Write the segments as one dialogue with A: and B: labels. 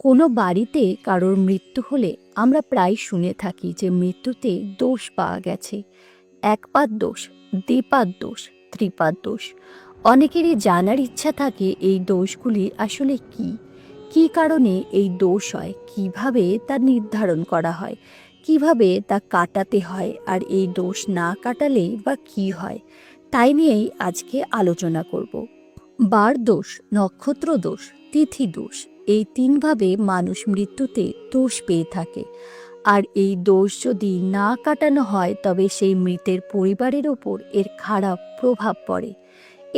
A: কোনো বাড়িতে কারোর মৃত্যু হলে আমরা প্রায় শুনে থাকি যে মৃত্যুতে দোষ পাওয়া গেছে। একপাদ দোষ, দ্বিপাদ দোষ, ত্রিপাদ দোষ। অনেকেরই জানার ইচ্ছা থাকে এই দোষগুলি আসলে কি, কী কারণে এই দোষ হয়, কিভাবে তা নির্ধারণ করা হয়, কিভাবে তা কাটাতে হয়, আর এই দোষ না কাটালেই বা কী হয়, তাই নিয়েই আজকে আলোচনা করব। বার দোষ, নক্ষত্র দোষ, তিথি দোষ, এই তিনভাবে মানুষ মৃত্যুতে দোষ পেয়ে থাকে। আর এই দোষ যদি না কাটানো হয় তবে সেই মৃতের পরিবারের ওপর এর খারাপ প্রভাব পড়ে।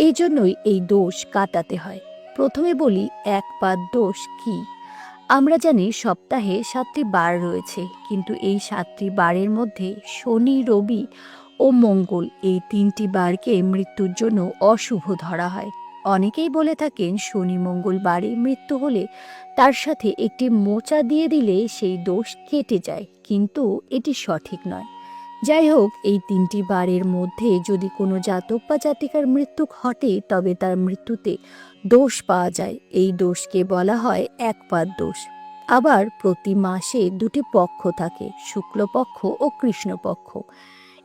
A: এই জন্যই এই দোষ কাটাতে হয়। প্রথমে বলি একপাদ দোষ কি। আমরা জানি সপ্তাহে 7টি বার রয়েছে, কিন্তু এই 7টি বারের মধ্যে শনি, রবি ও মঙ্গল এই 3টি বারকে মৃত্যুর জন্য অশুভ ধরা হয়। অনেকেই বলে থাকেন শনি মঙ্গল বারে মৃত্যু হলে তার সাথে একটি মোচা দিয়ে দিলে সেই দোষ কেটে যায়, কিন্তু এটি সঠিক নয়। যাই হোক, এই 3টি বারের মধ্যে যদি কোনো জাতক বা জাতিকার মৃত্যু ঘটে তবে তার মৃত্যুতে দোষ পাওয়া যায়। এই দোষকে বলা হয় একপাদ দোষ। আবার প্রতি মাসে 2টি পক্ষ থাকে, শুক্লপক্ষ ও কৃষ্ণপক্ষ।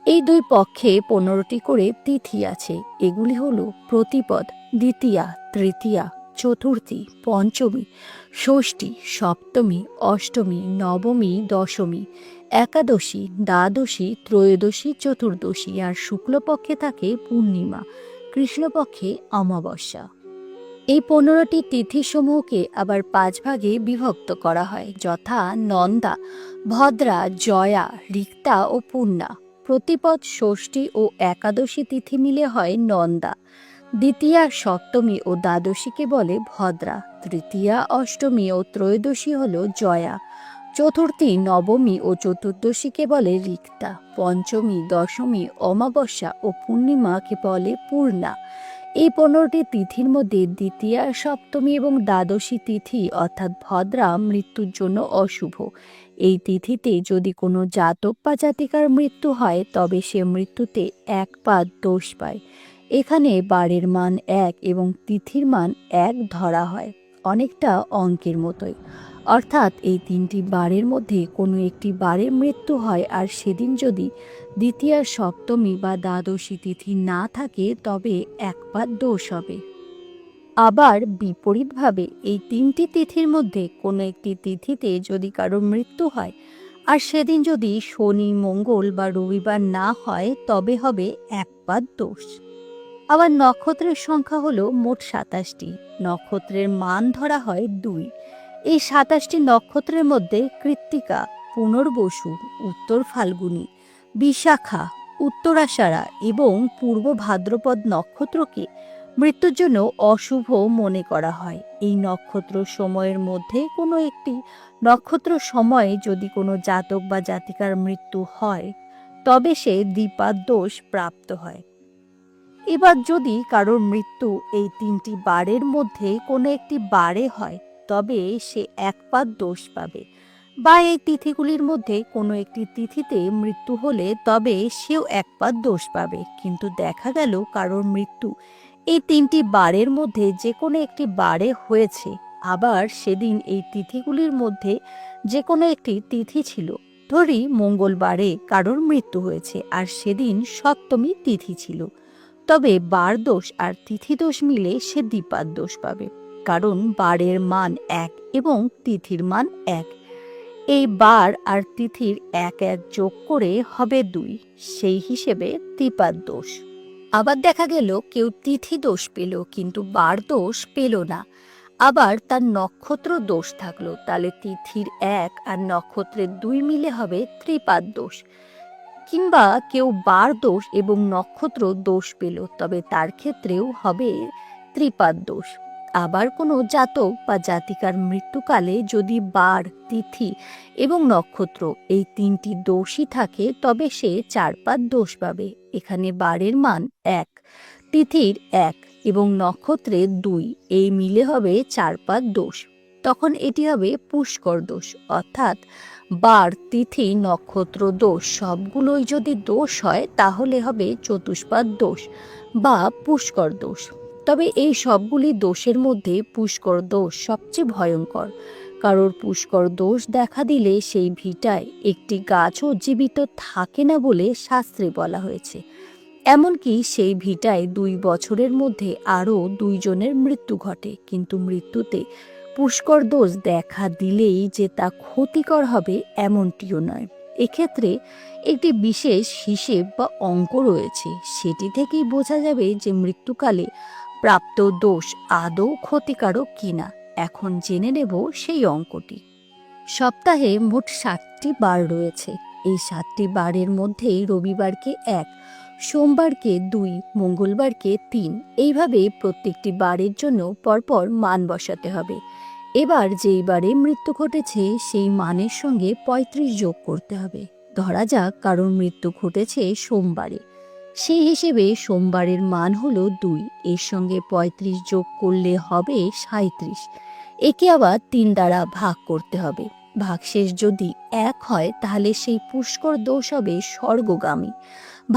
A: এই দুই পক্ষে 15টি করে তিথি আছে। এগুলি হলো প্রতিপদ, দ্বিতীয়া, তৃতীয়া, চতুর্থী, পঞ্চমী, ষষ্ঠী, সপ্তমী, অষ্টমী, নবমী, দশমী, একাদশী, দ্বাদশী, ত্রয়োদশী, চতুর্দশী। আর শুক্লপক্ষে থাকে পূর্ণিমা, কৃষ্ণপক্ষে অমাবস্যা। এই 15টি তিথিসমূহকে আবার 5 ভাগে বিভক্ত করা হয়, যথা নন্দা, ভদ্রা, জয়া, রিক্তা ও পূর্ণা। প্রতিপদ, ষষ্ঠী ও একাদশী তিথি মিলে হয় নন্দা। দ্বিতীয়া, সপ্তমী ও দ্বাদশীকে বলে ভদ্রা। তৃতীয়া, অষ্টমী ও ত্রয়োদশী হল জয়া। চতুর্থী, নবমী ও চতুর্দশীকে বলে রিক্তা। পঞ্চমী, দশমী, অমাবস্যা ও পূর্ণিমাকে বলে পূর্ণা। এই 15টি তিথির মধ্যে দ্বিতীয়া, সপ্তমী এবং দ্বাদশী তিথি অর্থাৎ ভদ্রা মৃত্যুর জন্য অশুভ। এই তিথিতে যদি কোনো জাতক বা জাতিকার মৃত্যু হয় তবে সে মৃত্যুতে একপাদ দোষ পায়। এখানে বারের মান 1 এবং তিথির মান 1 ধরা হয়, অনেকটা অঙ্কের মতোই। অর্থাৎ এই 3টি বারের মধ্যে কোনো একটি বারের মৃত্যু হয় আর সেদিন যদি দ্বিতীয়া, সপ্তমী বা দ্বাদশী তিথি না থাকে তবে একপাদ দোষ হবে। আবার বিপরীতভাবে এই 3টি তিথির মধ্যে কোনো একটি তিথিতে যদি কারো মৃত্যু হয় আর সেদিন যদি শনি, মঙ্গল বা রবিবার না হয় তবে হবে একপাদ দোষ। আবার নক্ষত্রের সংখ্যা হলো মোট 27টি। নক্ষত্রের মান ধরা হয় 2। এই 27টি নক্ষত্রের মধ্যে কৃত্তিকা, পুনর্বসু, উত্তর ফাল্গুনী, বিশাখা, উত্তরাষাঢ়া এবং পূর্ব ভাদ্রপদ নক্ষত্রকে মৃত্যুর জন্য অশুভ মনে করা হয়। এই নক্ষত্র সময়ের মধ্যে কোনো একটি নক্ষত্র সময়ে যদি কোনো জাতক বা জাতিকার মৃত্যু হয় তবে সে দ্বিপাদ দোষ প্রাপ্ত হয়। এবার যদি কারোর মৃত্যু এই 3টি বারের মধ্যে কোনো একটি বারে হয় তবে সে একপাদ দোষ পাবে, বা এই তিথিগুলির মধ্যে কোনো একটি তিথিতে মৃত্যু হলে তবে সেও একপাদ দোষ পাবে। কিন্তু দেখা গেল কারোর মৃত্যু এই 3টি বারের মধ্যে যে কোনো একটি বারে হয়েছে, আবার সেদিন এই তিথিগুলির মধ্যে যে কোনো একটি তিথি ছিল। ধরি মঙ্গলবারে কারোর মৃত্যু হয়েছে আর সেদিন সপ্তমী তিথি ছিল, তবে বার দোষ আর তিথি দোষ মিলে সে দ্বিপাদ দোষ পাবে, কারণ বারের মান 1 এবং তিথির মান 1। এই বার আর তিথির 1 যোগ করে হবে 2, সেই হিসেবে দ্বিপাদ দোষ। আবার দেখা গেল কেউ তিথি দোষ পেল কিন্তু বার দোষ পেল না, আবার তার নক্ষত্র দোষ থাকলো, তাহলে তিথির 1 আর নক্ষত্রের 2 মিলে হবে ত্রিপাদ দোষ। কিংবা কেউ বার দোষ এবং নক্ষত্র দোষ পেল, তবে তার ক্ষেত্রেও হবে ত্রিপাদ দোষ। আবার কোনো জাতক বা জাতিকার মৃত্যুকালে যদি বার, তিথি এবং নক্ষত্র এই 3টি দোষই থাকে তবে সে 4 পাদ দোষ পাবে। এখানে বারের মান 1, তিথির 1 এবং নক্ষত্রের 2, এই মিলে হবে 4 পাদ দোষ। তখন এটি হবে পুষ্কর দোষ, অর্থাৎ বার, তিথি, নক্ষত্র দোষ সবগুলোই যদি দোষ হয় তাহলে হবে চতুষ্পাদ দোষ বা পুষ্কর দোষ। তবে এই সবগুলি দোষের মধ্যে পুষ্কর দোষ সবচেয়ে ভয়ঙ্কর, কারোর পুষ্কর দোষ দেখা দিলে সেই ভিটায় একটি গাছও জীবিত থাকে না বলে শাস্ত্রে বলা হয়েছে। এমনকি সেই ভিটায় 2 বছরের মধ্যে আরও 2 জনের মৃত্যু ঘটে, কিন্তু মৃত্যুতে পুষ্কর দোষ দেখা দিলেই যে তা ক্ষতিকর হবে এমনটিও নয়। এক্ষেত্রে একটি বিশেষ হিসেব বা অঙ্ক রয়েছে, সেটি থেকেই বোঝা যাবে যে মৃত্যুকালে প্রাপ্ত দোষ আদৌ ক্ষতিকারক কিনা। এখন জেনে নেব সেই অঙ্কটি। সপ্তাহে মোট 7টি বার রয়েছে। এই 7টি বারের মধ্যেই রবিবারকে 1, সোমবারকে 2, মঙ্গলবারকে 3, এইভাবে প্রত্যেকটি বারের জন্য পরপর মান বসাতে হবে। এবার যেই বারে মৃত্যু ঘটেছে সেই মানের সঙ্গে 35 যোগ করতে হবে। ধরা যাক কারোর মৃত্যু ঘটেছে সোমবারে, সেই হিসেবে সোমবারের মান হলো 2, এর সঙ্গে 35 যোগ করলে হবে 37। একে আবার 3 দ্বারা ভাগ করতে হবে। ভাগশেষ যদি 1 হয় তাহলে সেই পুষ্কর দোষ হবে স্বর্গগামী।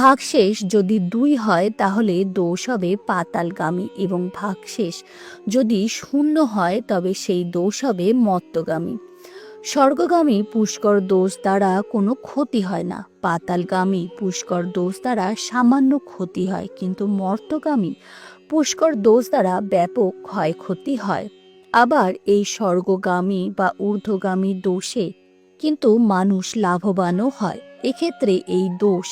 A: ভাগশেষ যদি 2 হয় তাহলে দোষ হবে পাতালগামী, এবং ভাগশেষ যদি 0 হয় তবে সেই দোষ হবে মর্ত্যগামী। স্বর্গগামী পুষ্কর দোষ দ্বারা কোনো ক্ষতি হয় না, পাতালগামী পুষ্কর দোষ দ্বারা সামান্য ক্ষতি হয়, কিন্তু মর্ত্যগামী পুষ্কর দোষ দ্বারা ব্যাপক ক্ষয়ক্ষতি হয়। আবার এই স্বর্গগামী বা ঊর্ধ্বগামী দোষে কিন্তু মানুষ লাভবানও হয়। এক্ষেত্রে এই দোষ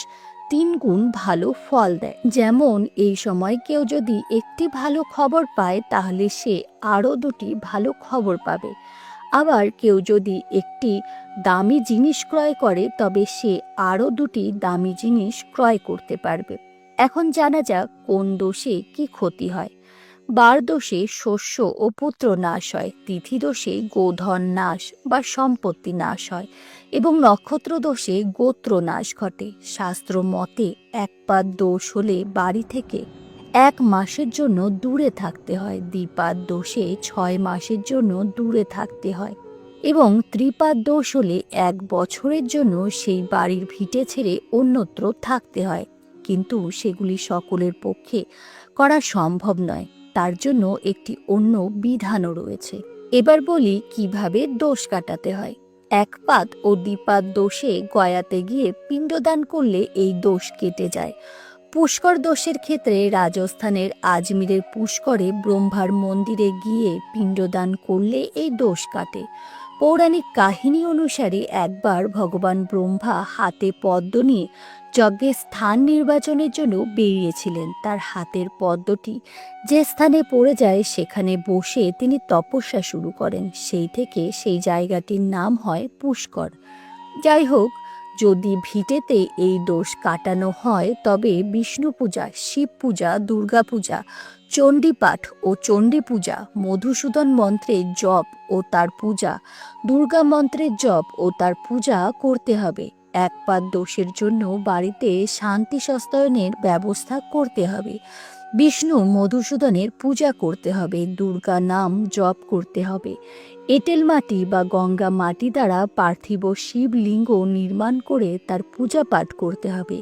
A: 3 গুণ ভালো ফল দেয়। যেমন এই সময় কেউ যদি একটি ভালো খবর পায় তাহলে সে আরও 2টি ভালো খবর পাবে। আবার কেউ যদি একটি দামি জিনিস ক্রয় করে তবে সে আরও 2টি দামি জিনিস ক্রয় করতে পারবে। এখন জানা যাক কোন দোষে কি ক্ষতি হয়। বার দোষে শস্য ও পুত্র নাশ হয়, তিথি দোষে গোধন নাশ বা সম্পত্তি নাশ হয়, এবং নক্ষত্র দোষে গোত্র নাশ ঘটে। শাস্ত্র মতে একপাদ দোষ হলে বাড়ি থেকে 1 মাসের জন্য দূরে থাকতে হয়, দ্বিপাদ দোষে 6 মাসের জন্য দূরে থাকতে হয়, এবং ত্রিপাদ দোষ হলে 1 বছরের জন্য সেই বাড়ির ভিটে ছেড়ে অন্যত্র থাকতে হয়। কিন্তু সেগুলি সকলের পক্ষে করা সম্ভব নয়, তার জন্য একটি অন্য বিধানও রয়েছে। এবার বলি কিভাবে দোষ কাটাতে হয়। একপাদ ও দ্বিপাদ দোষে গয়াতে গিয়ে পিণ্ডদান করলে এই দোষ কেটে যায়। পুষ্কর দোষের ক্ষেত্রে রাজস্থানের আজমিরের পুষ্করে ব্রহ্মার মন্দিরে গিয়ে পিণ্ডদান করলে এই দোষ কাটে। পৌরাণিক কাহিনী অনুসারে একবার ভগবান ব্রহ্মা হাতে পদ্ম নিয়ে যজ্ঞের স্থান নির্বাচনের জন্য বেরিয়েছিলেন। তার হাতের পদ্মটি যে স্থানে পড়ে যায় সেখানে বসে তিনি তপস্যা শুরু করেন। সেই থেকে সেই জায়গাটির নাম হয় পুষ্কর। যাই হোক, যদি ভিটেতে এই দোষ কাটানো হয় তবে বিষ্ণু পূজা, শিব পূজা, দুর্গা পূজা, চণ্ডীপাঠ ও চণ্ডী পূজা, মধুসূদন মন্ত্রের জপ ও তার পূজা, দুর্গা মন্ত্রের জপ ও তার পূজা করতে হবে। একপাদ দোষের জন্য বাড়িতে শান্তি সস্তায়নের ব্যবস্থা করতে হবে। বিষ্ণু মধুসূদনের পূজা করতে হবে, দুর্গা নাম জপ করতে হবে। এঁটেল মাটি বা গঙ্গা মাটি দ্বারা পার্থিব শিবলিঙ্গ নির্মাণ করে তার পূজা পাঠ করতে হবে।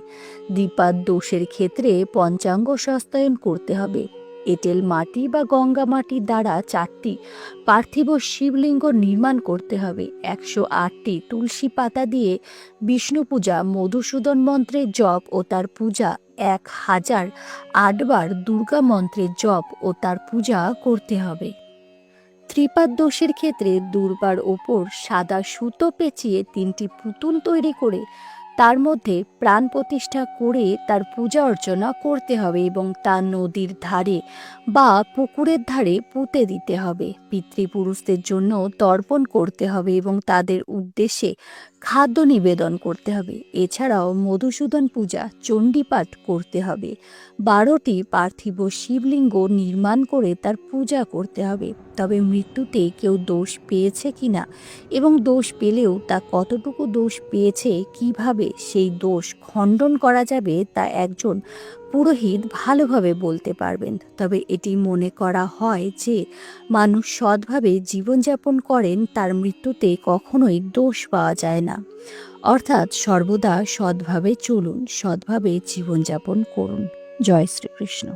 A: দ্বিপাদ দোষের ক্ষেত্রে পঞ্চাঙ্গ সস্তায়ন করতে হবে। এঁটেল মাটি বা গঙ্গা মাটির দ্বারা 4টি পার্থিব শিবলিঙ্গ নির্মাণ করতে হবে। 108টি তুলসী পাতা দিয়ে বিষ্ণু পূজা, মধুসূদন মন্ত্রের জপ ও তার পূজা, 1008 বার দুর্গা মন্ত্রের জপ ও তার পূজা করতে হবে। ত্রিপাদ দোষের ক্ষেত্রে দুর্বার ওপর সাদা সুতো পেঁচিয়ে 3টি পুতুল তৈরি করে তার মধ্যে প্রাণ প্রতিষ্ঠা করে তার পূজা অর্চনা করতে হবে, এবং তা নদীর ধারে বা পুকুরের ধারে পুঁতে দিতে হবে। পিতৃপুরুষদের জন্য তর্পণ করতে হবে এবং তাদের উদ্দেশ্যে খাদ্য নিবেদন করতে হবে। এছাড়াও মধুসূদন পূজা, চণ্ডীপাঠ করতে হবে। 12টি পার্থিব শিবলিঙ্গ নির্মাণ করে তার পূজা করতে হবে। তবে মৃত্যুতে কেউ দোষ পেয়েছে কিনা এবং দোষ পেলেও তা কতটুকু দোষ পেয়েছে, কিভাবে সেই দোষ খণ্ডন করা যাবে তা একজন পুরোহিত ভালোভাবে বলতে পারবেন। তবে এটি মনে করা হয় যে মানুষ সৎভাবে জীবনযাপন করেন তার মৃত্যুতে কখনোই দোষ পাওয়া যায় না। অর্থাৎ সর্বদা সৎভাবে চলুন, সৎভাবে জীবনযাপন করুন। জয় শ্রীকৃষ্ণ।